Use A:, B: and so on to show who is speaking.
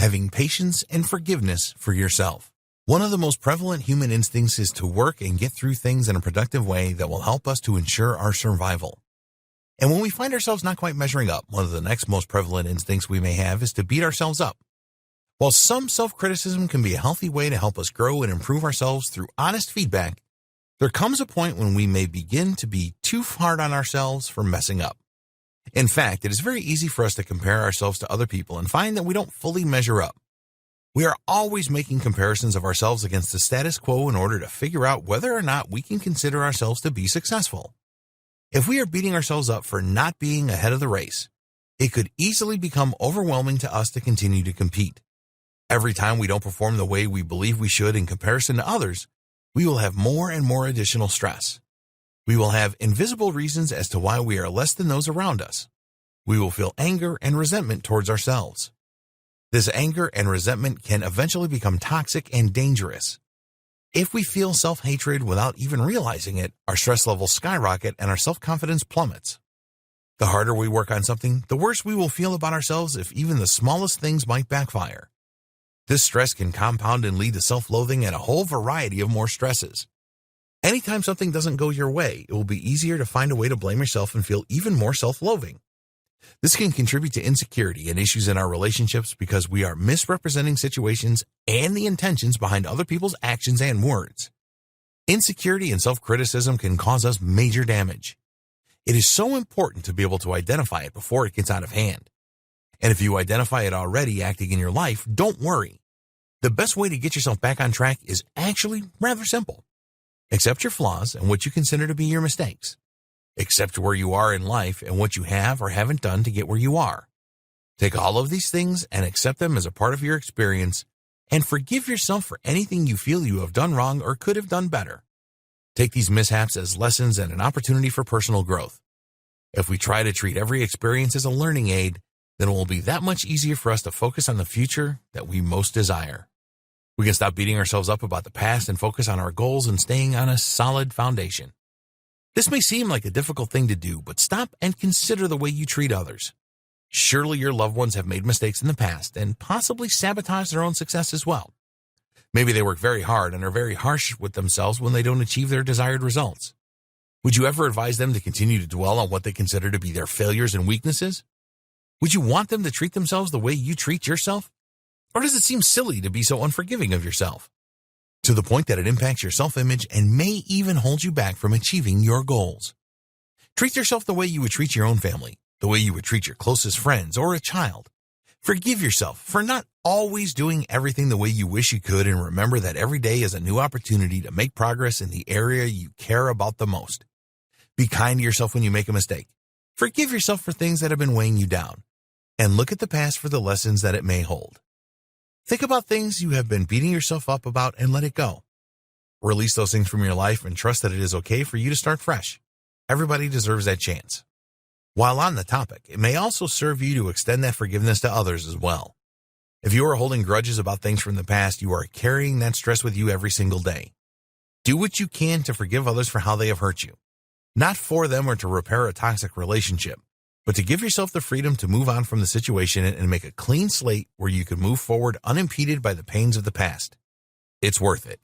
A: having patience and forgiveness for yourself. One of the most prevalent human instincts is to work and get through things in a productive way that will help us to ensure our survival. And when we find ourselves not quite measuring up, one of the next most prevalent instincts we may have is to beat ourselves up. While some self-criticism can be a healthy way to help us grow and improve ourselves through honest feedback, there comes a point when we may begin to be too hard on ourselves for messing up. In fact, it is very easy for us to compare ourselves to other people and find that we don't fully measure up. We are always making comparisons of ourselves against the status quo in order to figure out whether or not we can consider ourselves to be successful. If we are beating ourselves up for not being ahead of the race, it could easily become overwhelming to us to continue to compete. Every time we don't perform the way we believe we should in comparison to others, we will have more and more additional stress. We will have invisible reasons as to why we are less than those around us. We will feel anger and resentment towards ourselves. This anger and resentment can eventually become toxic and dangerous. If we feel self-hatred without even realizing it, our stress levels skyrocket and our self-confidence plummets. The harder we work on something, the worse we will feel about ourselves if even the smallest things might backfire. This stress can compound and lead to self-loathing and a whole variety of more stresses. Anytime something doesn't go your way, it will be easier to find a way to blame yourself and feel even more self-loathing. This can contribute to insecurity and issues in our relationships because we are misrepresenting situations and the intentions behind other people's actions and words. Insecurity and self-criticism can cause us major damage. It is so important to be able to identify it before it gets out of hand. And if you identify it already acting in your life, don't worry. The best way to get yourself back on track is actually rather simple. Accept your flaws and what you consider to be your mistakes. Accept where you are in life and what you have or haven't done to get where you are. Take all of these things and accept them as a part of your experience and forgive yourself for anything you feel you have done wrong or could have done better. Take these mishaps as lessons and an opportunity for personal growth. If we try to treat every experience as a learning aid, then it will be that much easier for us to focus on the future that we most desire. We can stop beating ourselves up about the past and focus on our goals and staying on a solid foundation. This may seem like a difficult thing to do, but stop and consider the way you treat others. Surely your loved ones have made mistakes in the past and possibly sabotaged their own success as well. Maybe they work very hard and are very harsh with themselves when they don't achieve their desired results. Would you ever advise them to continue to dwell on what they consider to be their failures and weaknesses? Would you want them to treat themselves the way you treat yourself? Or does it seem silly to be so unforgiving of yourself? To the point that it impacts your self-image and may even hold you back from achieving your goals. Treat yourself the way you would treat your own family, the way you would treat your closest friends or a child. Forgive yourself for not always doing everything the way you wish you could, and remember that every day is a new opportunity to make progress in the area you care about the most. Be kind to yourself when you make a mistake. Forgive yourself for things that have been weighing you down, and look at the past for the lessons that it may hold. Think about things you have been beating yourself up about and let it go. Release those things from your life and trust that it is okay for you to start fresh. Everybody deserves that chance. While on the topic, it may also serve you to extend that forgiveness to others as well. If you are holding grudges about things from the past, you are carrying that stress with you every single day. Do what you can to forgive others for how they have hurt you. Not for them or to repair a toxic relationship, but to give yourself the freedom to move on from the situation and make a clean slate where you can move forward unimpeded by the pains of the past. It's worth it.